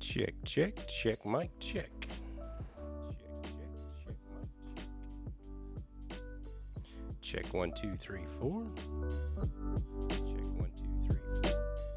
Check, check, check, mic, check. Check 1, 2, 3, 4. Check 1, 2, 3, 4.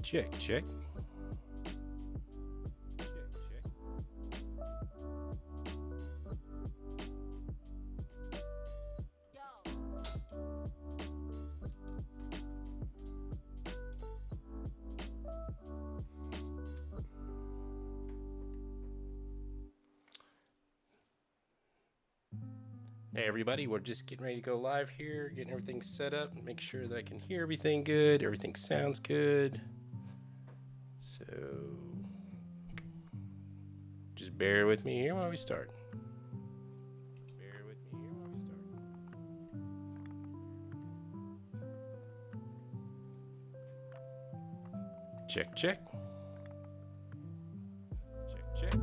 Check, check. Hey everybody, we're just getting ready to go live here, getting everything set up, make sure that I can hear everything good, everything sounds good. So just bear with me here while we start. Check, check. Check, check.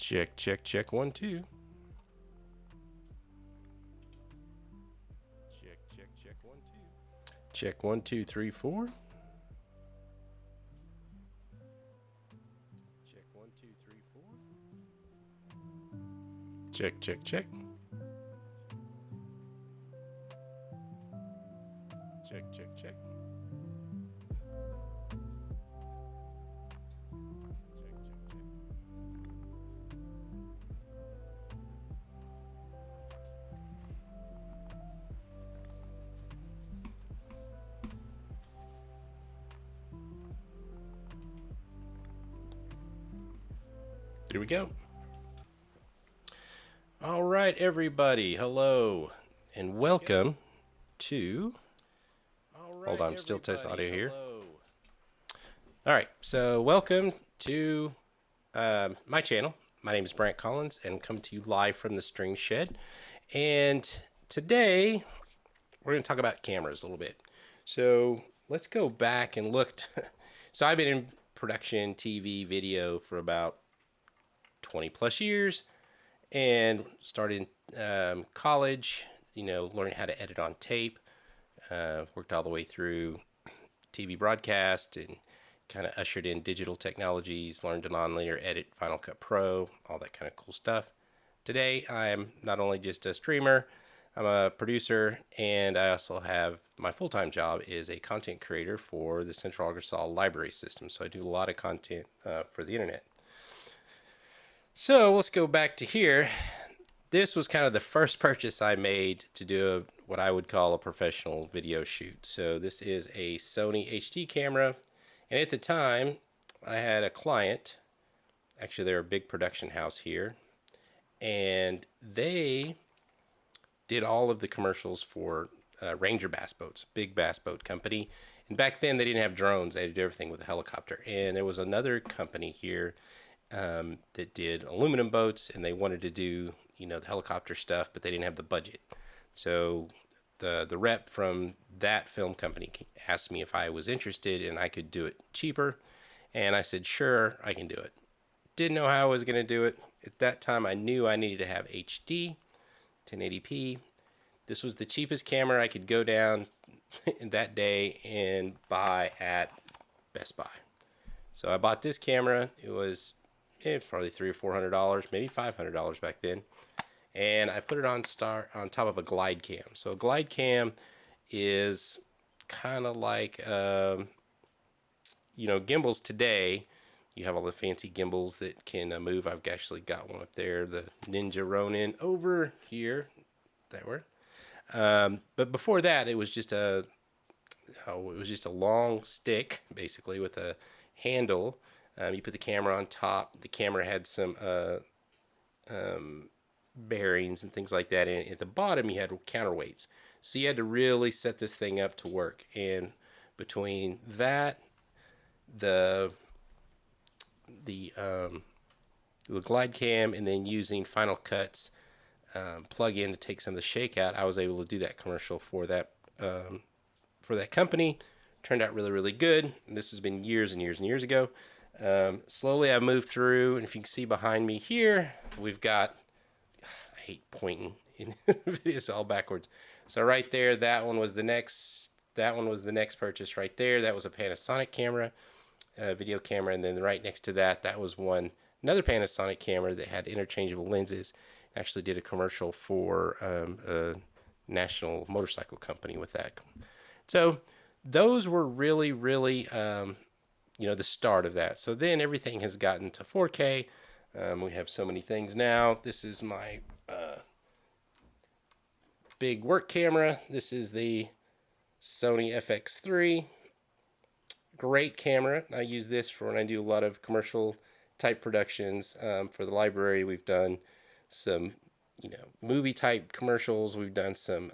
Check, check, check, 1, 2. Check, check, check, 1, 2. Check 1, 2, 3, 4. Check 1, 2, 3, 4. Check, check, check. Check, check, check. Here we go. All right, everybody. Hello and welcome to. Hold on, I'm still testing audio here. All right, so welcome to my channel. My name is Brant Collins and come to you live from the String Shed. And today we're going to talk about cameras a little bit. So let's go back and look. So I've been in production, TV, video for about 20 plus years, and started in college, learning how to edit on tape. Worked all the way through TV broadcast and kind of ushered in digital technologies, learned to nonlinear edit, Final Cut Pro, all that kind of cool stuff. Today, I'm not only just a streamer, I'm a producer, and I also have my full-time job is a content creator for the Central Arkansas Library System. So I do a lot of content for the internet. So let's go back to here. This was kind of the first purchase I made to do what I would call a professional video shoot. So this is a Sony HD camera. And at the time, I had a client. Actually, they're a big production house here. And they did all of the commercials for Ranger bass boats, big bass boat company. And back then, they didn't have drones. They did everything with a helicopter. And there was another company here that did aluminum boats, and they wanted to do the helicopter stuff, but they didn't have the budget. So the rep from that film company asked me if I was interested and I could do it cheaper, and I said sure, I can do it. Didn't know how I was going to do it. At that time I knew I needed to have HD 1080p. This was the cheapest camera I could go down that day and buy at Best Buy. So I bought this camera. It was probably $300 or $400, maybe $500 back then, and I put it on top of a glide cam. So a glide cam is kind of like gimbals today. You have all the fancy gimbals that can move. I've actually got one up there, the Ninja Ronin over here. But before that, it was just a long stick, basically, with a handle You put the camera on top. The camera had some bearings and things like that, and at the bottom you had counterweights. So you had to really set this thing up to work. And between that, the glide cam, and then using Final Cut's plug-in to take some of the shake out, I was able to do that commercial for that company. Turned out really, really good. And this has been years and years and years ago. Slowly I moved through, and if you can see behind me here, we've got, I hate pointing in videos all backwards. So right there, that one was the next purchase right there. That was a Panasonic camera, video camera, and then right next to that, that was another Panasonic camera that had interchangeable lenses. Actually did a commercial for a national motorcycle company with that. So those were really, really, the start of that. So then everything has gotten to 4K. We have so many things now. This is my big work camera. This is the Sony FX3. Great camera. I use this for when I do a lot of commercial type productions. For the library, we've done some, movie type commercials. We've done some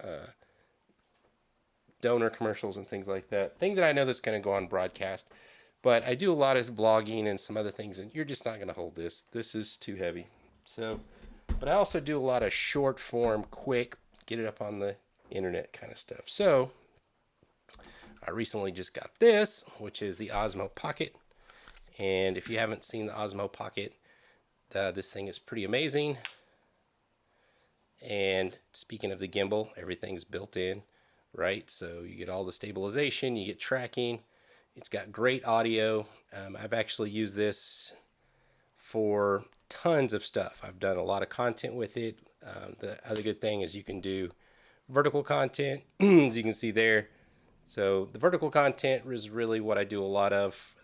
donor commercials and things like that. Thing that I know that's going to go on broadcast. But I do a lot of blogging and some other things, and you're just not going to hold this. This is too heavy. So, but I also do a lot of short form, quick, get it up on the internet kind of stuff. So I recently just got this, which is the Osmo Pocket. And if you haven't seen the Osmo Pocket, this thing is pretty amazing. And speaking of the gimbal, everything's built in, right? So you get all the stabilization, you get tracking. It's got great audio. I've actually used this for tons of stuff. I've done a lot of content with it. The other good thing is you can do vertical content, as you can see there. So the vertical content is really what I do a lot of.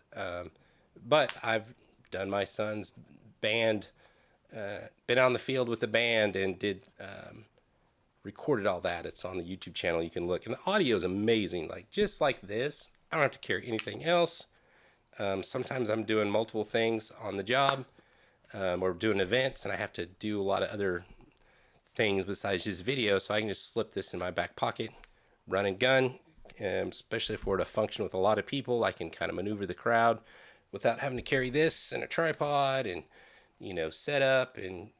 But I've done my son's band, been on the field with the band and recorded all that. It's on the YouTube channel. You can look. And the audio is amazing. Like just like this. I don't have to carry anything else. Sometimes I'm doing multiple things on the job or doing events, and I have to do a lot of other things besides just video, so I can just slip this in my back pocket, run and gun, especially if we're to function with a lot of people. I can kind of maneuver the crowd without having to carry this and a tripod and, set up and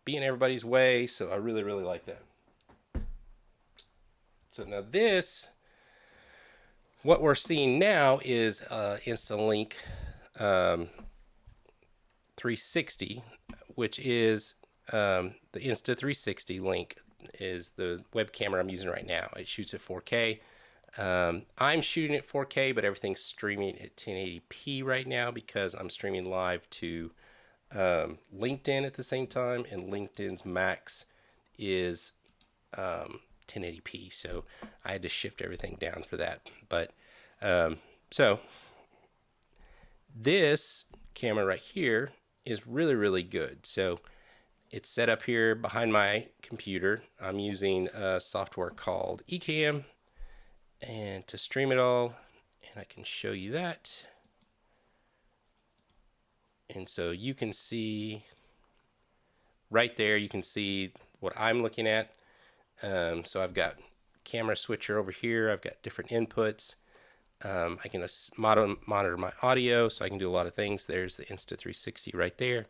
be in everybody's way, so I really, really like that. So now this... what we're seeing now is Instalink 360, which is the Insta360 Link is the web camera I'm using right now. It shoots at 4K. I'm shooting at 4K, but everything's streaming at 1080p right now because I'm streaming live to LinkedIn at the same time, and LinkedIn's max is 1080p, so I had to shift everything down for that. But so this camera right here is really, really good. So it's set up here behind my computer. I'm using a software called Ecamm and to stream it all, and I can show you that. And so you can see right there, you can see what I'm looking at. So I've got camera switcher over here. I've got different inputs. I can monitor my audio, so I can do a lot of things. There's the Insta360 right there.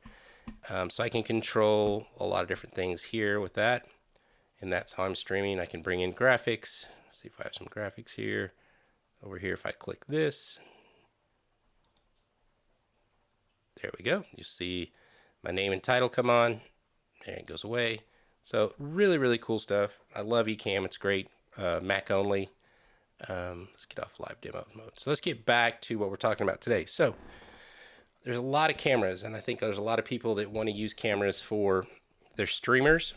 So I can control a lot of different things here with that. And that's how I'm streaming. I can bring in graphics. Let's see if I have some graphics here. Over here, if I click this, there we go. You see my name and title come on. There it goes away. So really, really cool stuff. I love Ecamm. It's great. Mac only. Let's get off live demo mode. So let's get back to what we're talking about today. So there's a lot of cameras, and I think there's a lot of people that want to use cameras for their streamers,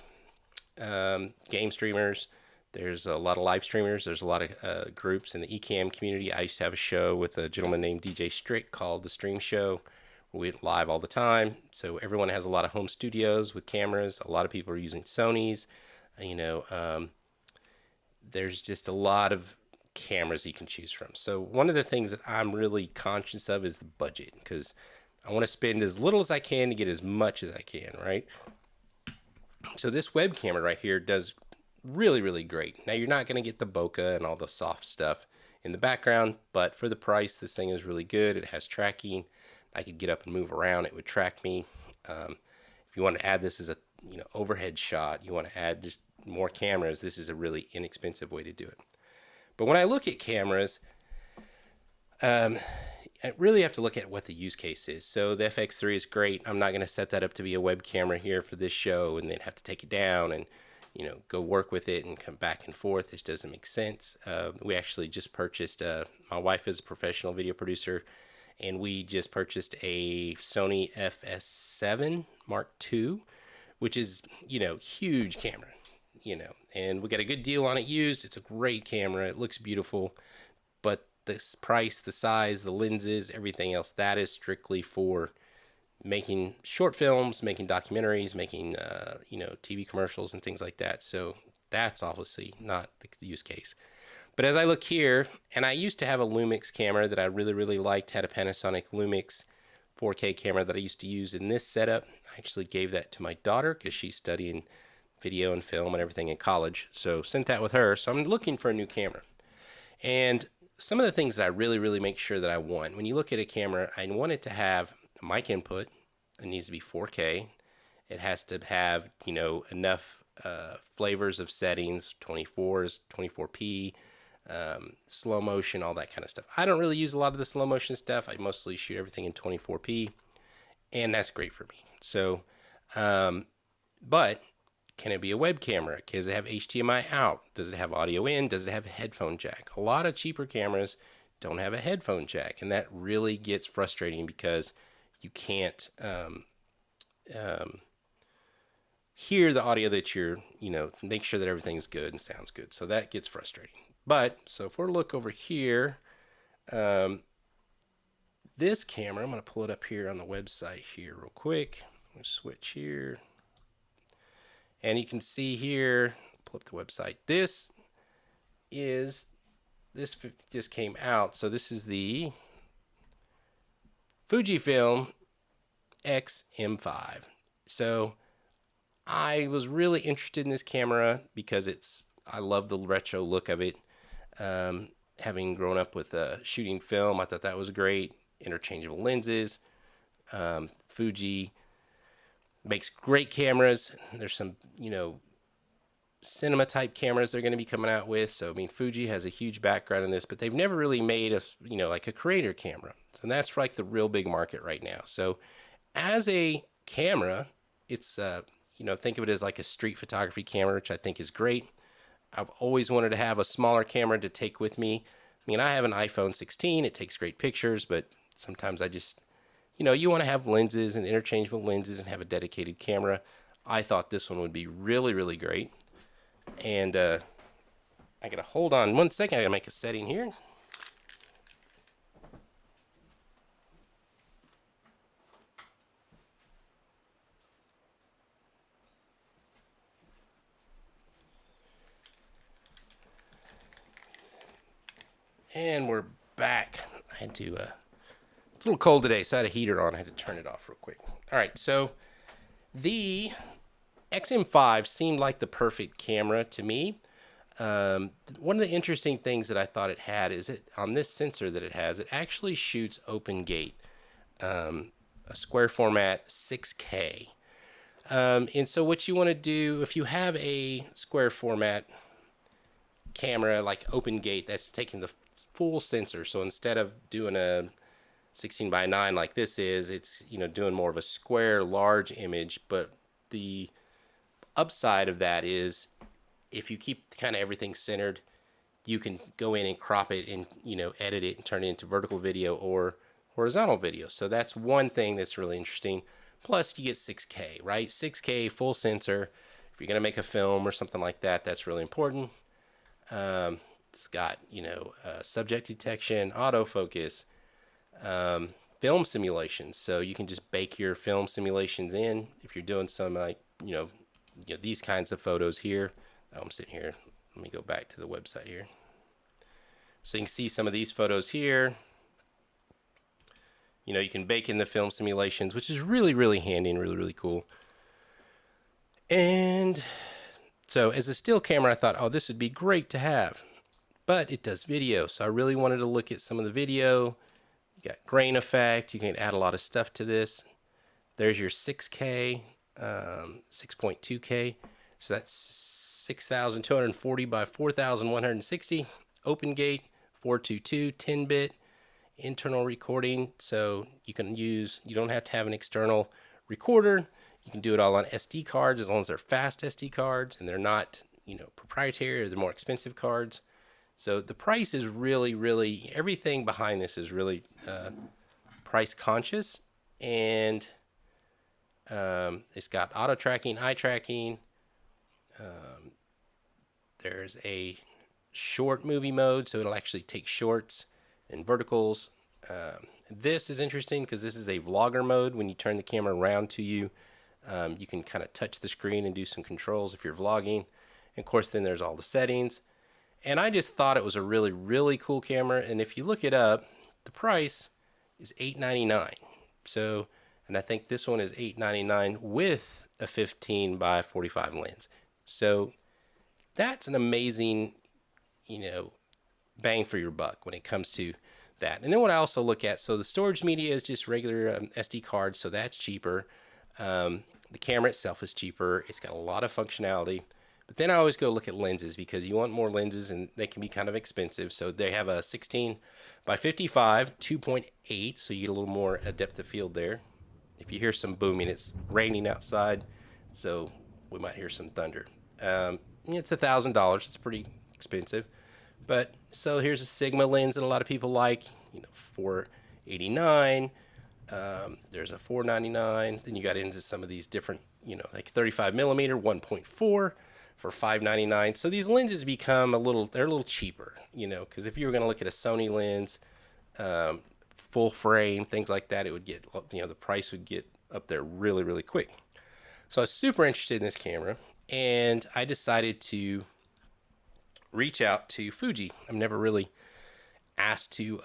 game streamers. There's a lot of live streamers. There's a lot of groups in the Ecamm community. I used to have a show with a gentleman named DJ Strick called The Stream Show. We went live all the time. So everyone has a lot of home studios with cameras. A lot of people are using Sonys. There's just a lot of cameras you can choose from. So one of the things that I'm really conscious of is the budget, because I want to spend as little as I can to get as much as I can, right? So this web camera right here does really, really great. Now you're not going to get the bokeh and all the soft stuff in the background, but for the price, this thing is really good. It has tracking. I could get up and move around. It would track me. If you want to add this as a overhead shot, you want to add just more cameras, this is a really inexpensive way to do it. But when I look at cameras, I really have to look at what the use case is. So the FX3 is great. I'm not going to set that up to be a web camera here for this show and then have to take it down and go work with it and come back and forth. This doesn't make sense. We actually just purchased, my wife is a professional video producer, and we just purchased a Sony FS7 Mark II, which is, huge camera, and we got a good deal on it used. It's a great camera. It looks beautiful, but the price, the size, the lenses, everything else, that is strictly for making short films, making documentaries, making, TV commercials and things like that. So that's obviously not the use case. But as I look here, and I used to have a Lumix camera that I really, really liked, had a Panasonic Lumix 4K camera that I used to use in this setup. I actually gave that to my daughter because she's studying video and film and everything in college. So sent that with her. So I'm looking for a new camera. And some of the things that I really, really make sure that I want, when you look at a camera, I want it to have mic input. It needs to be 4K. It has to have, enough flavors of settings, 24s, 24p, slow motion, all that kind of stuff. I don't really use a lot of the slow motion stuff. I mostly shoot everything in 24p, and that's great for me. So, but can it be a web camera? Does it have HDMI out? Does it have audio in? Does it have a headphone jack? A lot of cheaper cameras don't have a headphone jack, and that really gets frustrating because you can't hear the audio that you're, make sure that everything's good and sounds good. So that gets frustrating. But, so if we look over here, this camera, I'm going to pull it up here on the website here real quick. I'm going to switch here. And you can see here, pull up the website. This just came out. So this is the FUJIFILM X-M5. So I was really interested in this camera because I love the retro look of it. Having grown up with shooting film, I thought that was great. Interchangeable lenses. Fuji makes great cameras. There's some, cinema type cameras they're going to be coming out with. So, Fuji has a huge background in this, but they've never really made like a creator camera. So that's like the real big market right now. So as a camera, it's, think of it as like a street photography camera, which I think is great. I've always wanted to have a smaller camera to take with me. I have an iPhone 16. It takes great pictures, but sometimes I just, you want to have lenses and interchangeable lenses and have a dedicated camera. I thought this one would be really, really great. And I got to hold on 1 second. I got to make a setting here. And we're back. I had to, it's a little cold today, so I had a heater on. I had to turn it off real quick. All right, so the XM5 seemed like the perfect camera to me. One of the interesting things that I thought it had is on this sensor that it has, it actually shoots open gate, a square format 6K. And so what you want to do, if you have a square format camera like open gate that's taking the full sensor, so instead of doing a 16:9 like this is, it's doing more of a square large image. But the upside of that is if you keep kind of everything centered, you can go in and crop it and edit it and turn it into vertical video or horizontal video. So that's one thing that's really interesting. Plus you get 6K, right? 6K full sensor. If you're gonna make a film or something like that, that's really important. It's got subject detection, autofocus, film simulations, so you can just bake your film simulations in if you're doing some like these kinds of photos here. I'm sitting here, let me go back to the website here, so you can see some of these photos here. You know, you can bake in the film simulations, which is really, really handy and really, really cool. And so as a still camera, I thought, oh, this would be great to have. But it does video, so I really wanted to look at some of the video. You got grain effect. You can add a lot of stuff to this. There's your 6K, 6.2K. So that's 6,240 by 4,160. Open gate, 422, 10-bit. Internal recording, so you don't have to have an external recorder. You can do it all on SD cards as long as they're fast SD cards and they're not, you know, proprietary or they're more expensive cards. So the price is really, really, everything behind this is really price conscious, and it's got auto tracking, eye tracking. There's a short movie mode, so it'll actually take shorts and verticals. This is interesting because this is a vlogger mode. When you turn the camera around to you, you can kind of touch the screen and do some controls if you're vlogging. And of course, then there's all the settings. And I just thought it was a really, really cool camera. And if you look it up, the price is $899. So, and I think this one is $899 with a 15 by 45 lens. So that's an amazing, you know, bang for your buck when it comes to that. And then what I also look at, so the storage media is just regular SD cards, so that's cheaper. The camera itself is cheaper. It's got a lot of functionality. But then I always go look at lenses because you want more lenses and they can be kind of expensive. So they have a 16 by 55, 2.8, so you get a little more depth of field there. If you hear some booming, it's raining outside, so we might hear some thunder. It's $1,000. It's pretty expensive. But so here's a Sigma lens that a lot of people like, you know, $489. There's a $499. Then you got into some of these different, you know, like 35 millimeter, 1.4 for $599. So these lenses become they're a little cheaper, you know, because if you were going to look at a Sony lens, full frame, things like that, it would get, you know, the price would get up there really, really quick. So I was super interested in this camera, and I decided to reach out to Fuji. I've never really asked to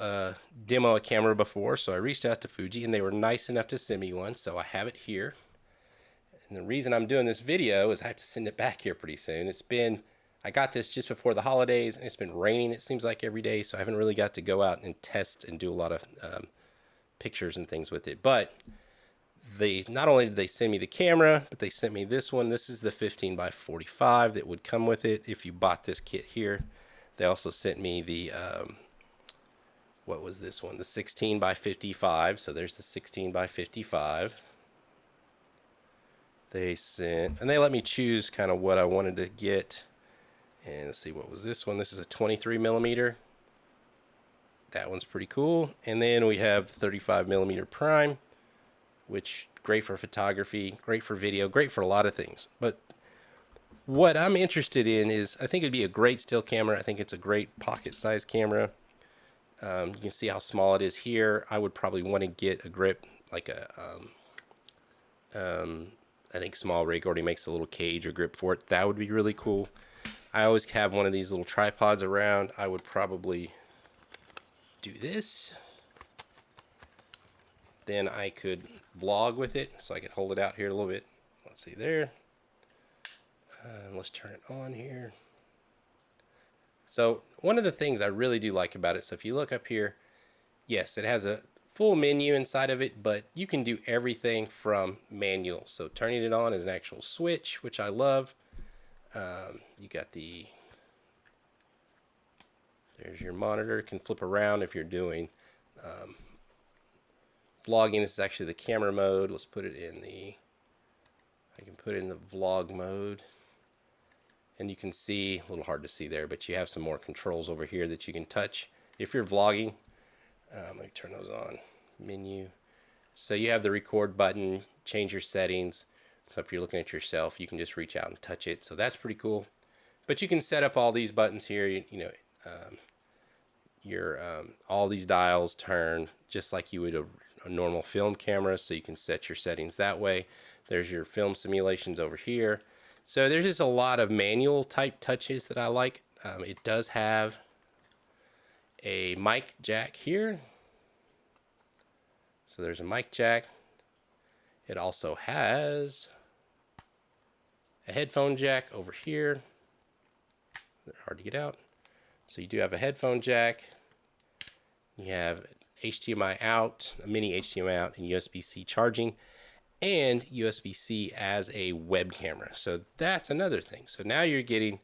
demo a camera before, so I reached out to Fuji, and they were nice enough to send me one, so I have it here. And the reason I'm doing this video is I have to send it back here pretty soon. I got this just before the holidays, and it's been raining, it seems like, every day, so I haven't really got to go out and test and do a lot of pictures and things with it. But not only did they send me the camera, but they sent me this one. This is the 15 by 45 that would come with it if you bought this kit here. They also sent me the, what was this one? The 16 by 55. So there's the 16 by 55. They sent, and they let me choose kind of what I wanted to get. And let's see, what was this one? This is a 23 millimeter. That one's pretty cool. And then we have 35 millimeter prime, which great for photography, great for video, great for a lot of things. But what I'm interested in is, I think it'd be a great still camera. I think it's a great pocket size camera. You can see how small it is here. I would probably want to get a grip, like a, I think Small Rig already makes a little cage or grip for it. That would be really cool. I always have one of these little tripods around. I would probably do this. Then I could vlog with it, so I could hold it out here a little bit. Let's see there. Let's turn it on here. So one of the things I really do like about it, so if you look up here, yes, it has a full menu inside of it, but you can do everything from manual. So turning it on is an actual switch, which I love. You got there's your monitor. It can flip around if you're doing vlogging. This is actually the camera mode. Let's put it in I can put it in the vlog mode. And you can see, a little hard to see there, but you have some more controls over here that you can touch if you're vlogging. Let me turn those on. Menu. So you have the record button, change your settings. So if you're looking at yourself, you can just reach out and touch it. So that's pretty cool. But you can set up all these buttons here. You know, all these dials turn just like you would a normal film camera. So you can set your settings that way. There's your film simulations over here. So there's just a lot of manual type touches that I like. It does have a mic jack here. So there's a mic jack. It also has a headphone jack over here. They're hard to get out. So you do have a headphone jack. You have HDMI out, a mini HDMI out, and USB-C charging, and USB-C as a web camera. So that's another thing. So now you're getting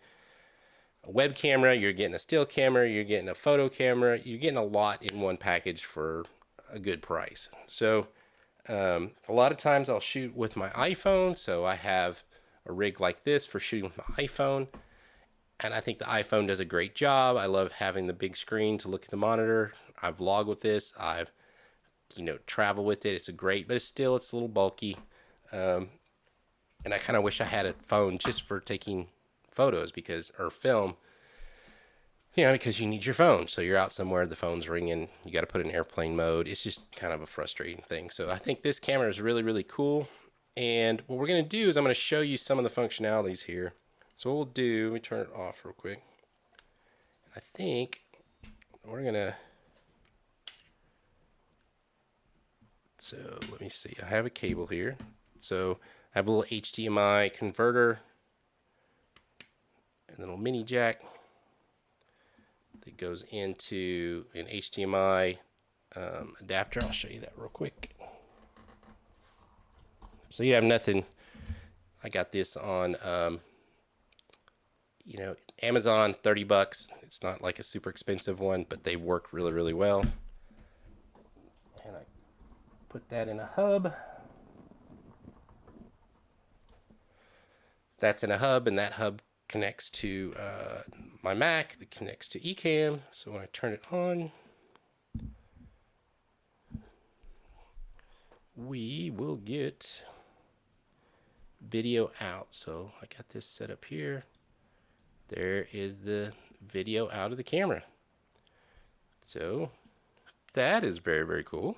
a web camera, you're getting a still camera, you're getting a photo camera, you're getting a lot in one package for a good price. So a lot of times I'll shoot with my iPhone, so I have a rig like this for shooting with my iPhone, and I think the iPhone does a great job. I love having the big screen to look at the monitor. I vlog with this. I've travel with it. It's but it's a little bulky, and I kind of wish I had a phone just for taking photos or film. Because you need your phone. So you're out somewhere, the phone's ringing, you got to put it in airplane mode. It's just kind of a frustrating thing. So I think this camera is really, really cool. And what we're going to do is I'm going to show you some of the functionalities here. So what we'll do, let me turn it off real quick. I think we're going to, so let me see. I have a cable here. So I have a little HDMI converter and a little mini jack that goes into an HDMI adapter. I'll show you that real quick. So you have nothing. I got this on, Amazon, $30. It's not like a super expensive one, but they work really, really well. And I put that in a hub. That's in a hub, and that hub connects to my Mac, that connects to Ecamm. So when I turn it on, we will get video out. So I got this set up here. There is the video out of the camera. So that is very, very cool.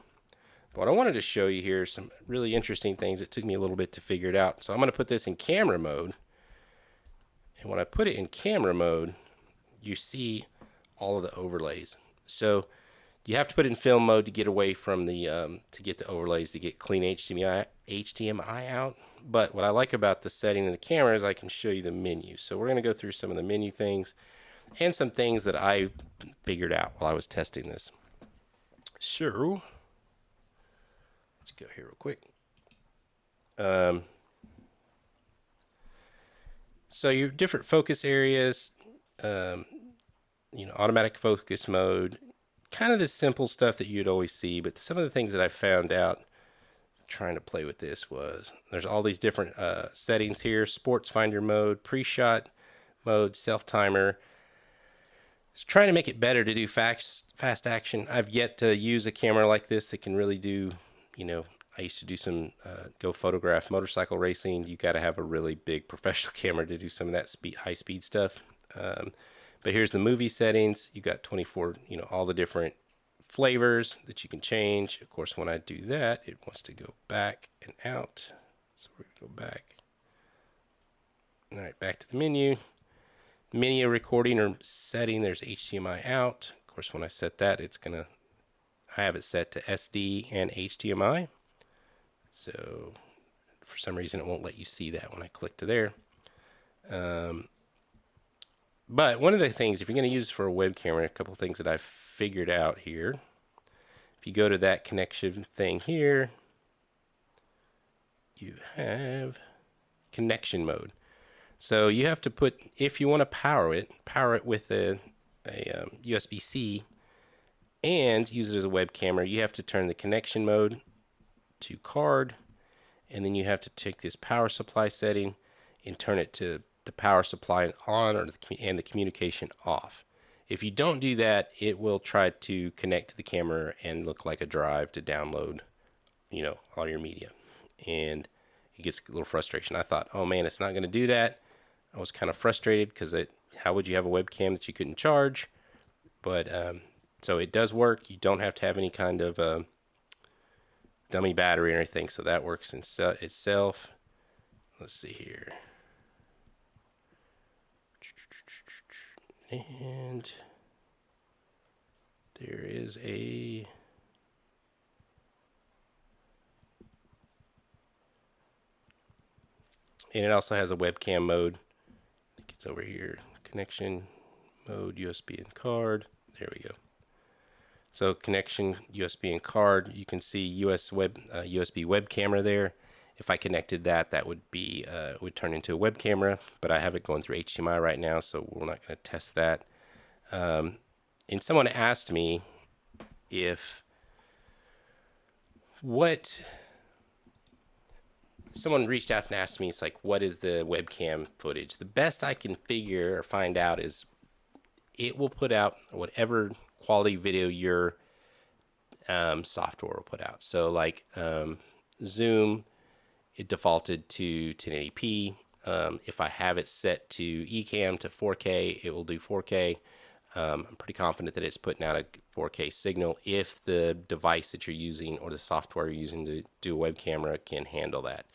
But what I wanted to show you here are some really interesting things. It took me a little bit to figure it out. So I'm going to put this in camera mode. And when I put it in camera mode, you see all of the overlays. So you have to put it in film mode to get away from the to get the overlays, to get clean HDMI out. But what I like about the setting in the camera is I can show you the menu. So we're going to go through some of the menu things and some things that I figured out while I was testing this. So let's go here real quick. So your different focus areas, automatic focus mode, kind of the simple stuff that you'd always see. But some of the things that I found out trying to play with this was there's all these different settings here: sports finder mode, pre-shot mode, self timer. It's trying to make it better to do fast action. I've yet to use a camera like this that can really do, I used to do some go photograph motorcycle racing. You got to have a really big professional camera to do some of that high speed stuff. But here's the movie settings. You got 24, all the different flavors that you can change. Of course, when I do that, it wants to go back and out. So we're going to go back. All right, back to the menu. Menu recording or setting, there's HDMI out. Of course, when I set that, I have it set to SD and HDMI. So for some reason, it won't let you see that when I click to there. But one of the things, if you're going to use it for a web camera, a couple of things that I've figured out here. If you go to that connection thing here, you have connection mode. So you have to put, if you want to power it with a USB-C and use it as a web camera, you have to turn the connection mode to card, and then you have to take this power supply setting and turn it to the power supply on and the communication off. If you don't do that, it will try to connect to the camera and look like a drive to download, all your media. And it gets a little frustration. I thought, oh man, it's not going to do that. I was kind of frustrated because how would you have a webcam that you couldn't charge? But so it does work. You don't have to have any kind of dummy battery or anything, so that works in itself. Let's see here. And there is a And it also has a webcam mode. I think it's over here. Connection mode, USB and card. There we go. So connection, USB and card. You can see USB web camera there. If I connected that, that would be would turn into a web camera. But I have it going through HDMI right now, so we're not going to test that. And someone asked me someone reached out and asked me, it's like, what is the webcam footage? The best I can figure or find out is it will put out whatever quality video your software will put out. So like Zoom, it defaulted to 1080p. If I have it set to Ecamm to 4K, it will do 4K. I'm pretty confident that it's putting out a 4K signal if the device that you're using or the software you're using to do a web camera can handle that.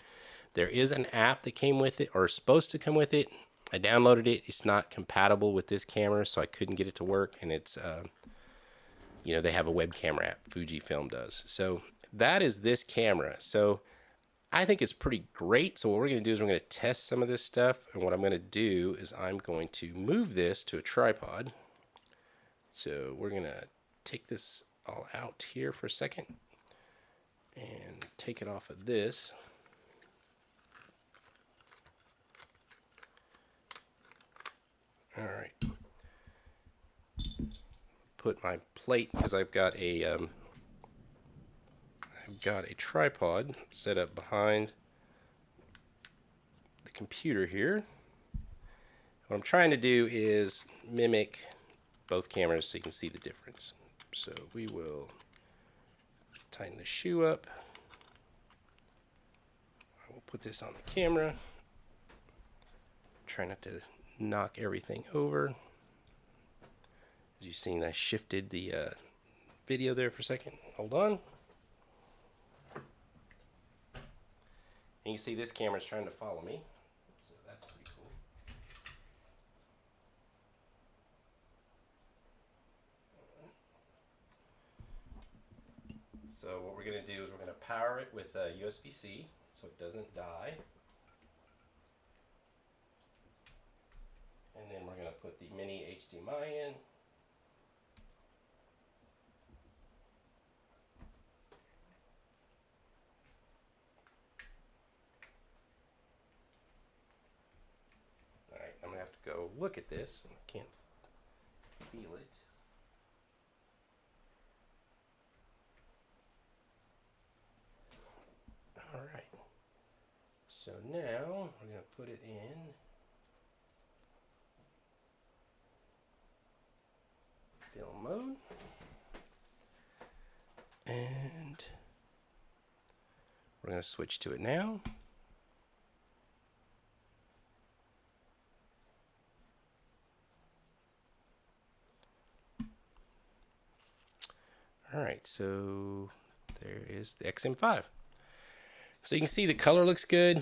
There is an app that came with it, or is supposed to come with it. I downloaded it. It's not compatible with this camera, so I couldn't get it to work. And it's, you know, they have a web camera app. Fujifilm does. So that is this camera. So I think it's pretty great. So what we're going to do is we're going to test some of this stuff. And what I'm going to do is I'm going to move this to a tripod. So we're going to take this all out here for a second and take it off of this. All right. Put my plate, because I've got a tripod set up behind the computer here. What I'm trying to do is mimic both cameras so you can see the difference. So we will tighten the shoe up. I will put this on the camera. Try not to knock everything over. As you've seen, I shifted the video there for a second. Hold on. And you see this camera's trying to follow me. So that's pretty cool. So what we're going to do is we're going to power it with USB-C so it doesn't die. And then we're going to put the mini HDMI in. Alright, I'm going to have to go look at this. I can't feel it. Alright. So now we're going to put it in film mode, and we're going to switch to it now. All right, so there is the XM5. So you can see the color looks good.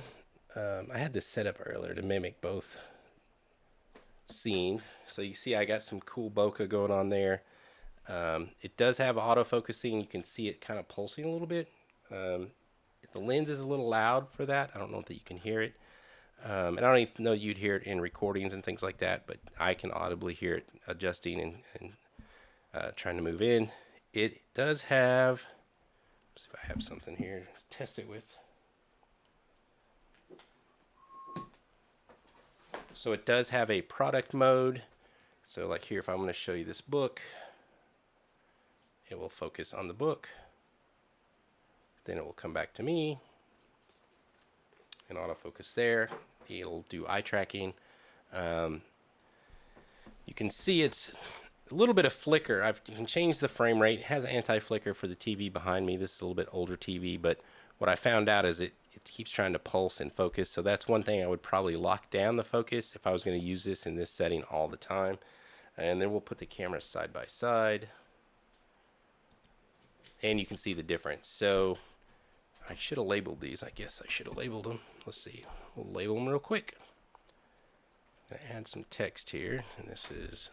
I had this set up earlier to mimic both scenes. So you see I got some cool bokeh going on there. It does have autofocusing. You can see it kind of pulsing a little bit. The lens is a little loud for that. I don't know that you can hear it. And I don't even know you'd hear it in recordings and things like that, but I can audibly hear it adjusting and trying to move in. It does have, let's see if I have something here to test it with. So it does have a product mode. So like here, if I'm going to show you this book, it will focus on the book. Then it will come back to me and autofocus there. It'll do eye tracking. You can see it's a little bit of flicker. You can change the frame rate. It has anti-flicker for the TV behind me. This is a little bit older TV, but what I found out is it keeps trying to pulse and focus. So that's one thing I would probably lock down the focus if I was going to use this in this setting all the time. And then we'll put the cameras side by side. And you can see the difference. So I should have labeled these. I guess I should have labeled them. Let's see. We'll label them real quick. I'm going to add some text here. And this is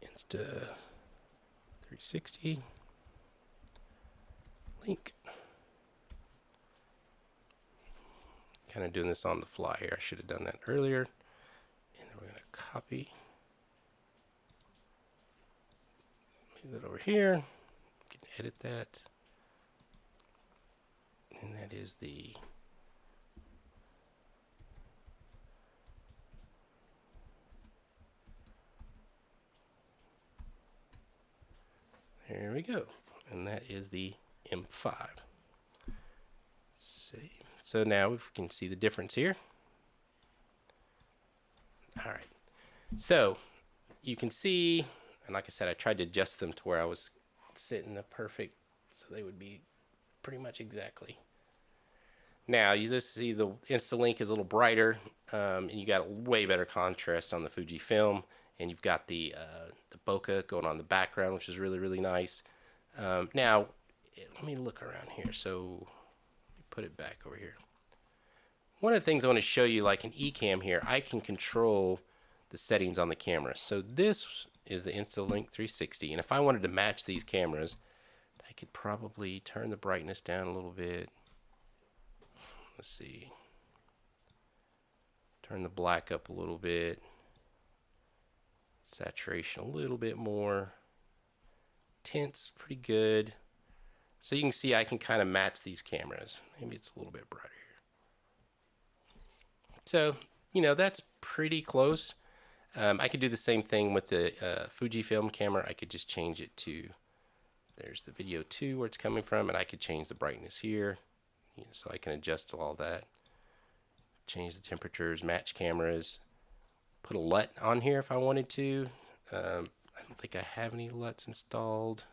Insta360 link. kind of doing this on the fly here. I should have done that earlier. And then we're going to copy. Move that over here. You can edit that. And that is the there we go. And that is the M5. Save. So now we can see the difference here. All right. So you can see, and like I said, I tried to adjust them to where I was sitting the perfect, so they would be pretty much exactly. Now you just see the Instalink is a little brighter, and you got way better contrast on the Fujifilm, and you've got the bokeh going on the background, which is really, really nice. Now, let me look around here. So let me put it back over here. One of the things I want to show you, like an eCam here, I can control the settings on the camera. So this is the Instalink 360, and if I wanted to match these cameras, I could probably turn the brightness down a little bit. Let's see. Turn the black up a little bit. Saturation a little bit more. Tint's pretty good. So you can see I can kind of match these cameras. Maybe it's a little bit brighter here. So, you know, that's pretty close. I could do the same thing with the Fujifilm camera. I could just change it to, there's the video 2 where it's coming from, and I could change the brightness here. You know, so I can adjust all that. Change the temperatures, match cameras. Put a LUT on here if I wanted to. I don't think I have any LUTs installed.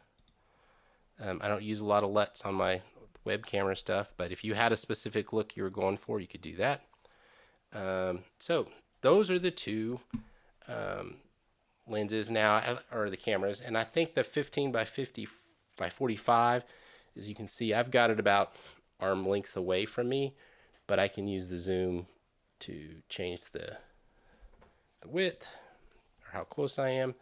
I don't use a lot of LUTs on my web camera stuff, but if you had a specific look you were going for, you could do that. So those are the two lenses now, or the cameras, and I think the 15 by 50 by 45, as you can see, I've got it about arm length away from me, but I can use the zoom to change the width or how close I am.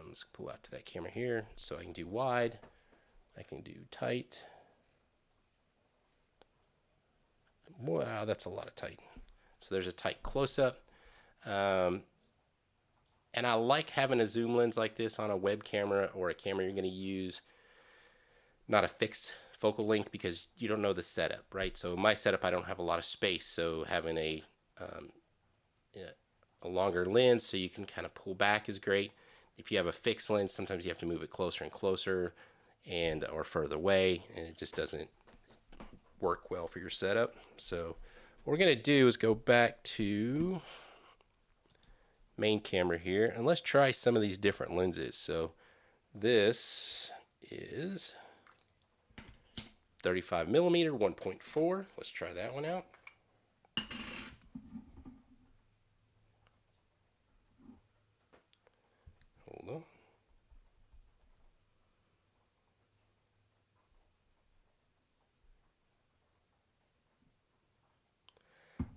Let's pull out to that camera here, so I can do wide, I can do tight. Wow, that's a lot of tight. So there's a tight close-up. And I like having a zoom lens like this on a web camera or a camera you're going to use, not a fixed focal length, because you don't know the setup, right? So my setup, I don't have a lot of space, so having a longer lens so you can kind of pull back is great. If you have a fixed lens, sometimes you have to move it closer and closer and or further away, and it just doesn't work well for your setup. So what we're going to do is go back to main camera here, and let's try some of these different lenses. So this is 35 millimeter 1.4. Let's try that one out. Hold on.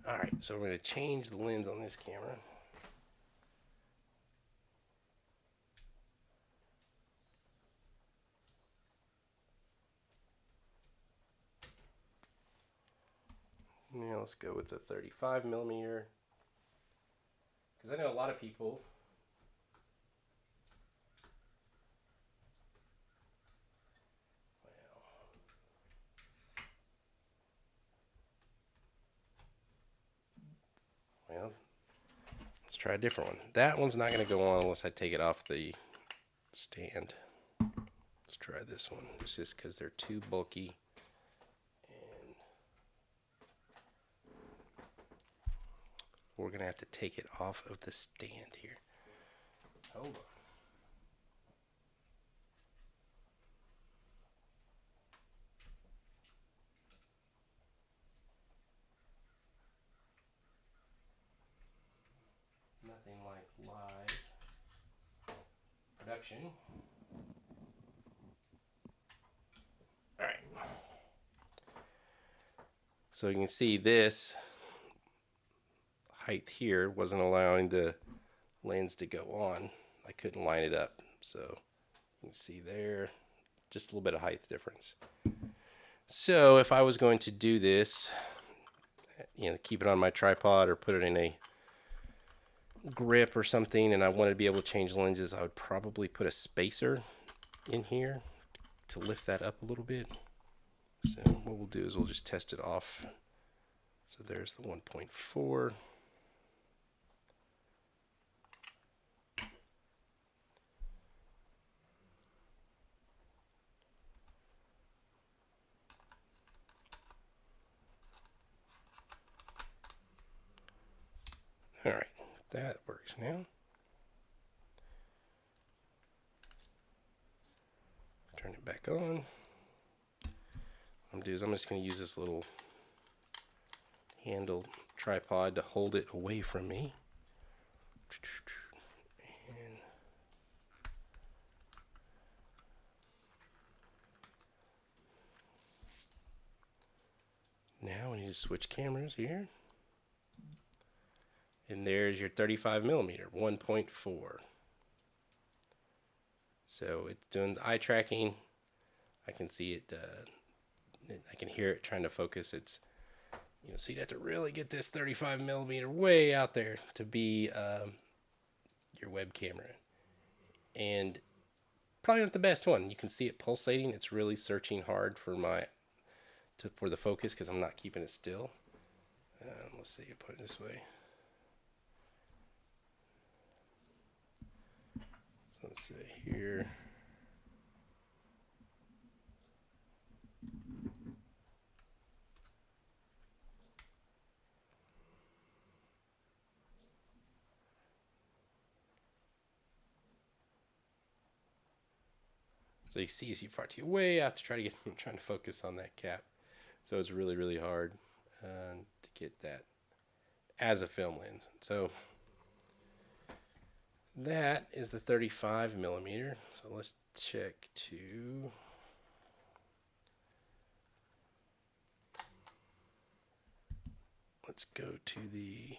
All right, so we're going to change the lens on this camera. Now let's go with the 35 millimeter, because I know a lot of people well, let's try a different one. That one's not going to go on unless I take it off the stand. Let's try this one. It's just because they're too bulky. And we're going to have to take it off of the stand here. Hold on. Nothing like live production. All right. So you can see this height here wasn't allowing the lens to go on. I couldn't line it up. So you can see there, just a little bit of height difference. So if I was going to do this keep it on my tripod or put it in a grip or something, and I wanted to be able to change lenses, I would probably put a spacer in here to lift that up a little bit. So what we'll do is we'll just test it off. So there's the 1.4. All right, that works now. Turn it back on. What I'm gonna do is I'm just gonna use this little handle tripod to hold it away from me. And now we need to switch cameras here. And there's your 35mm 1.4. So it's doing the eye tracking. I can see it, I can hear it trying to focus. It's, so you'd have to really get this 35mm way out there to be your web camera. And probably not the best one. You can see it pulsating. It's really searching hard for for the focus because I'm not keeping it still. Let's see, put it this way. So let's say here. So you see, you far too way out to try to get. I'm trying to focus on that cap, so it's really, really hard to get that as a film lens. So that is the 35mm. So let's check to. Let's go to the.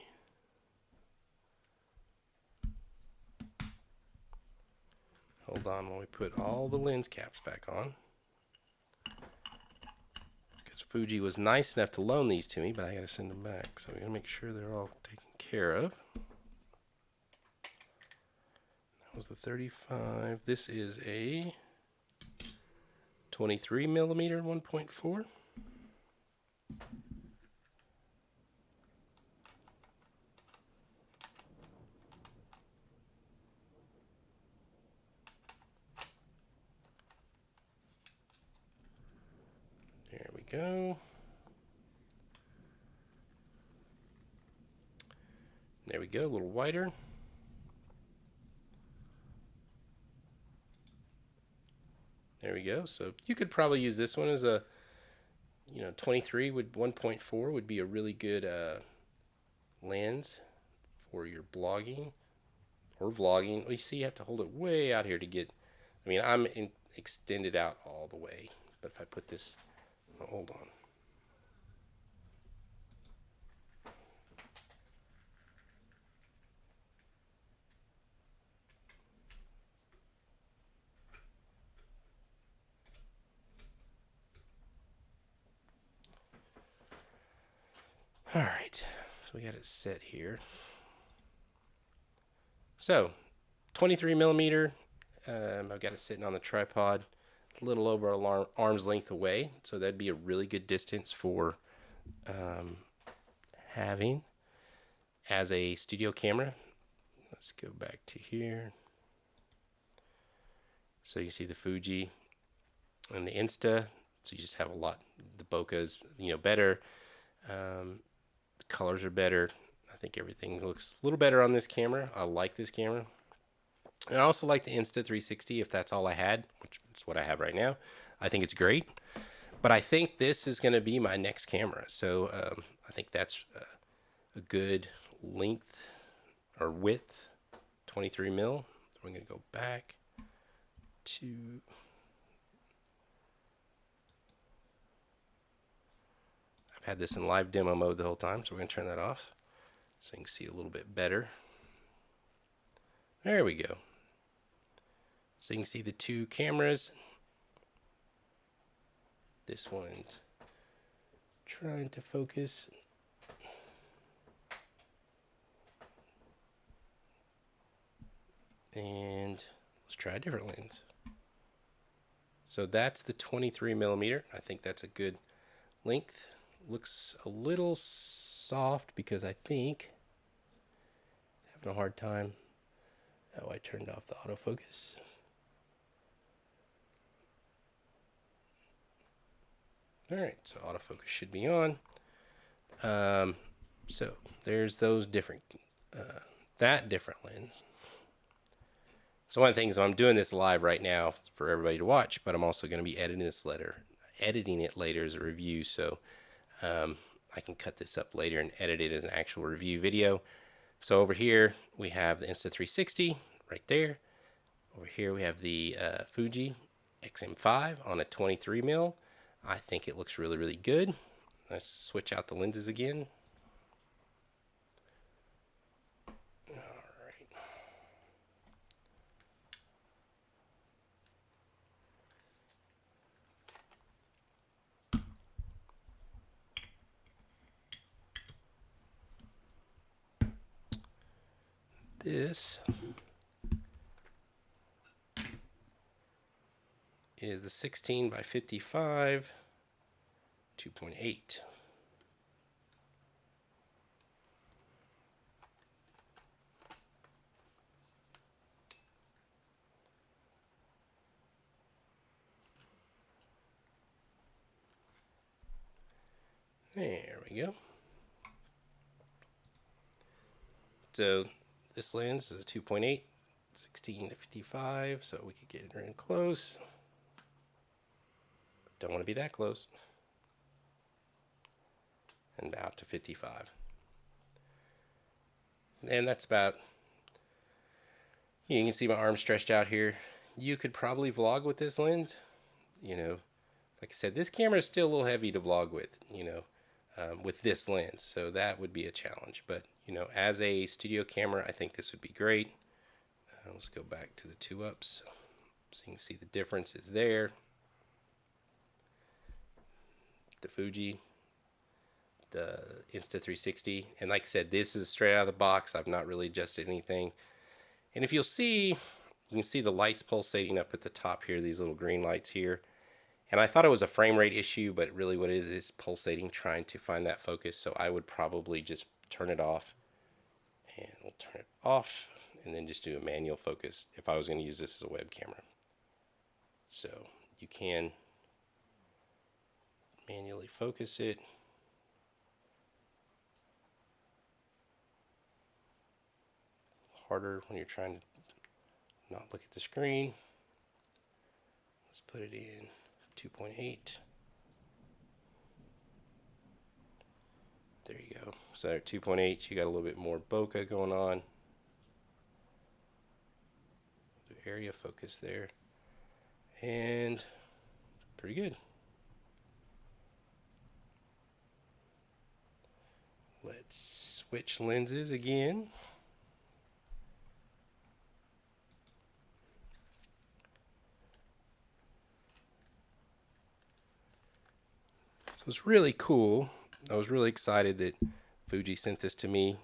Hold on while we put all the lens caps back on. Because Fuji was nice enough to loan these to me, but I gotta send them back. So we gotta make sure they're all taken care of. That was the 35. This is a 23mm 1.4. There we go. There we go, a little wider. There we go. So you could probably use this one as a, 23 with 1.4 would be a really good lens for your blogging or vlogging. Well, you see, you have to hold it way out here to get. I'm extended out all the way, but if I put this, hold on. All right, so we got it set here. So 23mm, I've got it sitting on the tripod a little over an arm's length away, so that'd be a really good distance for having as a studio camera. Let's go back to here. So you see the Fuji and the Insta, so you just have a lot. The bokeh's better. The colors are better. I think everything looks a little better on this camera. I like this camera. And I also like the Insta 360 if that's all I had, which is what I have right now. I think it's great. But I think this is going to be my next camera. So I think that's a good length or width, 23mm. We're going to go back to... had this in live demo mode the whole time, so we're going to turn that off so you can see a little bit better. There we go. So you can see the two cameras. This one's trying to focus. And let's try a different lens. So that's the 23mm. I think that's a good length. Looks a little soft because I think I'm having a hard time. Oh, I turned off the autofocus. All right, so autofocus should be on. So there's those different, that different lens. So one of the things, I'm doing this live right now for everybody to watch, but I'm also going to be editing it later as a review. So I can cut this up later and edit it as an actual review video. So over here we have the Insta360 right there. Over here we have the Fuji X-M5 on a 23mm. I think it looks really, really good. Let's switch out the lenses again. All right. This is the 16x55 2.8. There we go. So this lens is a 2.8, 16-55, so we could get it in close. Don't want to be that close. And out to 55. And that's about, you can see my arm stretched out here. You could probably vlog with this lens. You know, like I said, this camera is still a little heavy to vlog with, with this lens. So that would be a challenge. But, as a studio camera, I think this would be great. Let's go back to the 2-ups so you can see the differences there. The Fuji, the Insta360, and like I said, this is straight out of the box. I've not really adjusted anything. And if you'll see, you can see the lights pulsating up at the top here, these little green lights here. And I thought it was a frame rate issue, but really what it is pulsating, trying to find that focus. So I would probably just turn it off, and we'll turn it off and then just do a manual focus if I was going to use this as a web camera. So you can manually focus it. Harder when you're trying to not look at the screen. Let's put it in 2.8. There you go. So at 2.8, you got a little bit more bokeh going on. The area focus there. And pretty good. Let's switch lenses again. So it's really cool. I was really excited that Fuji sent this to me.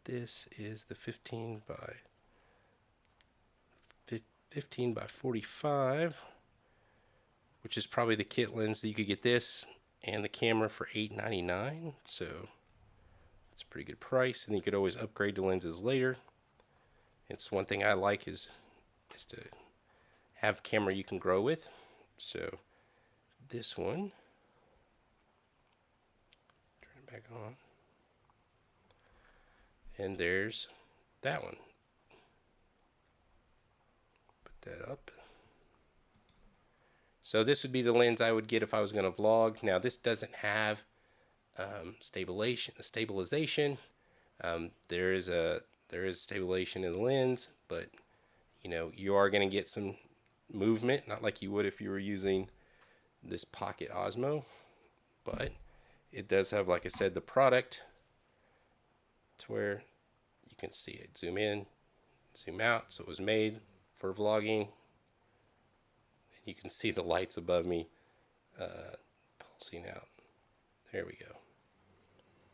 This is the 15 by 45, which is probably the kit lens. You could get this and the camera for $8.99, so it's a pretty good price. And you could always upgrade the lenses later. It's one thing I like is to have a camera you can grow with. So this one, turn it back on, and there's that one. Put that up. So this would be the lens I would get if I was going to vlog. Now this doesn't have stabilization. There is stabilization in the lens, but you are going to get some movement, not like you would if you were using this Pocket Osmo, but it does have, like I said, the product to where you can see it. Zoom in, zoom out. So it was made for vlogging. You can see the lights above me pulsing out. There we go.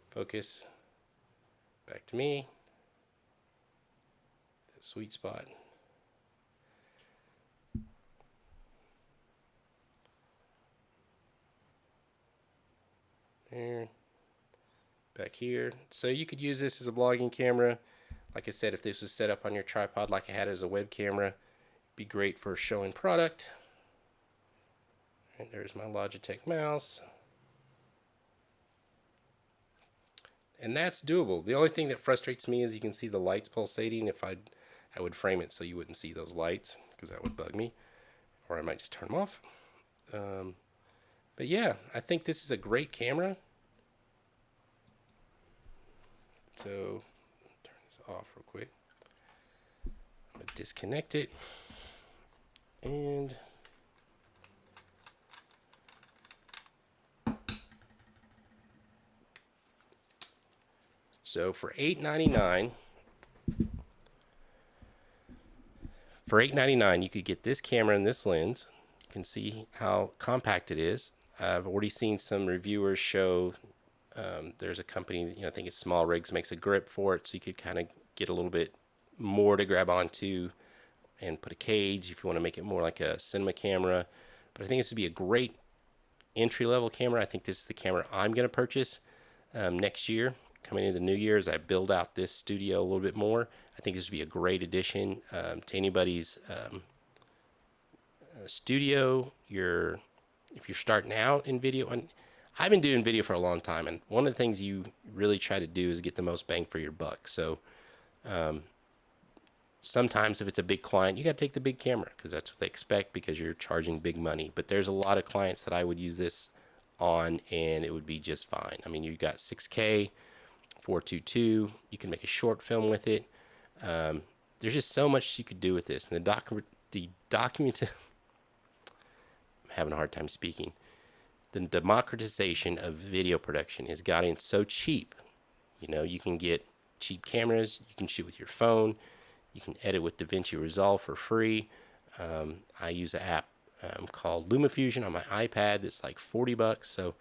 Focus. Back to me. That sweet spot. There. Back here. So you could use this as a vlogging camera. Like I said, if this was set up on your tripod like I had it as a web camera, it'd be great for showing product. And there's my Logitech mouse. And that's doable. The only thing that frustrates me is you can see the lights pulsating. If I would frame it so you wouldn't see those lights, because that would bug me. Or I might just turn them off. But yeah, I think this is a great camera. So turn this off real quick. I'm gonna disconnect it. And so for $8.99, you could get this camera and this lens. You can see how compact it is. I've already seen some reviewers show there's a company, I think it's Small Rigs, makes a grip for it, so you could kind of get a little bit more to grab onto and put a cage if you want to make it more like a cinema camera. But I think this would be a great entry-level camera. I think this is the camera I'm going to purchase next year, coming into the new year, as I build out this studio a little bit more. I think this would be a great addition to anybody's studio. If you're starting out in video, and I've been doing video for a long time, and one of the things you really try to do is get the most bang for your buck. So sometimes if it's a big client, you got to take the big camera because that's what they expect, because you're charging big money. But there's a lot of clients that I would use this on and it would be just fine. I mean, you've got 6K, 422, you can make a short film with it. There's just so much you could do with this. And the document I'm having a hard time speaking. The democratization of video production has gotten so cheap. You can get cheap cameras, you can shoot with your phone, you can edit with DaVinci Resolve for free. I use an app called LumaFusion on my iPad that's like $40. So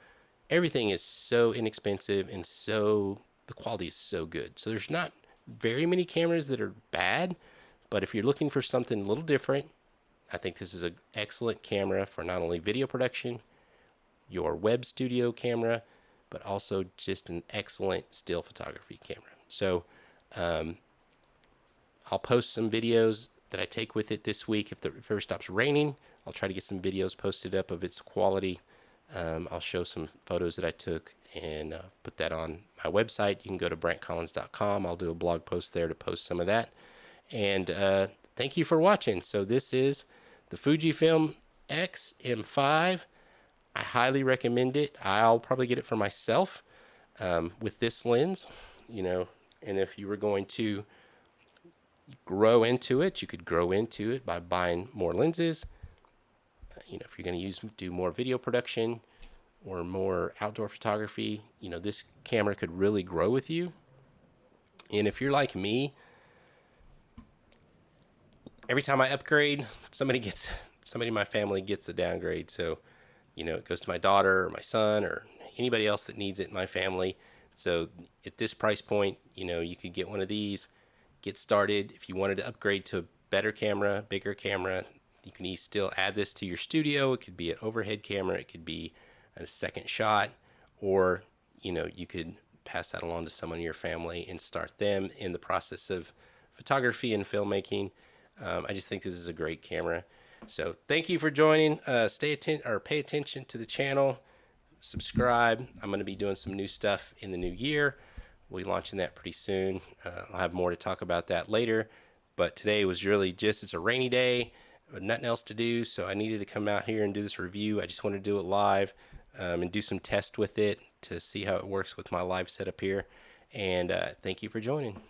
everything is so inexpensive, and the quality is so good. So there's not very many cameras that are bad, but if you're looking for something a little different, I think this is an excellent camera for not only video production, your web studio camera, but also just an excellent still photography camera. So I'll post some videos that I take with it this week. If it ever stops raining, I'll try to get some videos posted up of its quality. I'll show some photos that I took and put that on my website. You can go to brantcollins.com. I'll do a blog post there to post some of that. And thank you for watching. So this is the FUJIFILM X-M5. I highly recommend it. I'll probably get it for myself with this lens, and if you were going to grow into it, you could grow into it by buying more lenses. If you're going to do more video production or more outdoor photography, this camera could really grow with you. And if you're like me, every time I upgrade, somebody in my family gets the downgrade. So, it goes to my daughter or my son or anybody else that needs it in my family. So at this price point, you could get one of these, get started. If you wanted to upgrade to a better camera, bigger camera, you can still add this to your studio. It could be an overhead camera. It could be a second shot, or, you could pass that along to someone in your family and start them in the process of photography and filmmaking. I just think this is a great camera. So thank you for joining. Pay attention to the channel. Subscribe. I'm going to be doing some new stuff in the new year. We'll be launching that pretty soon. I'll have more to talk about that later. But today was really it's a rainy day, nothing else to do, so I needed to come out here and do this review. I just wanted to do it live and do some tests with it to see how it works with my live setup here. And thank you for joining.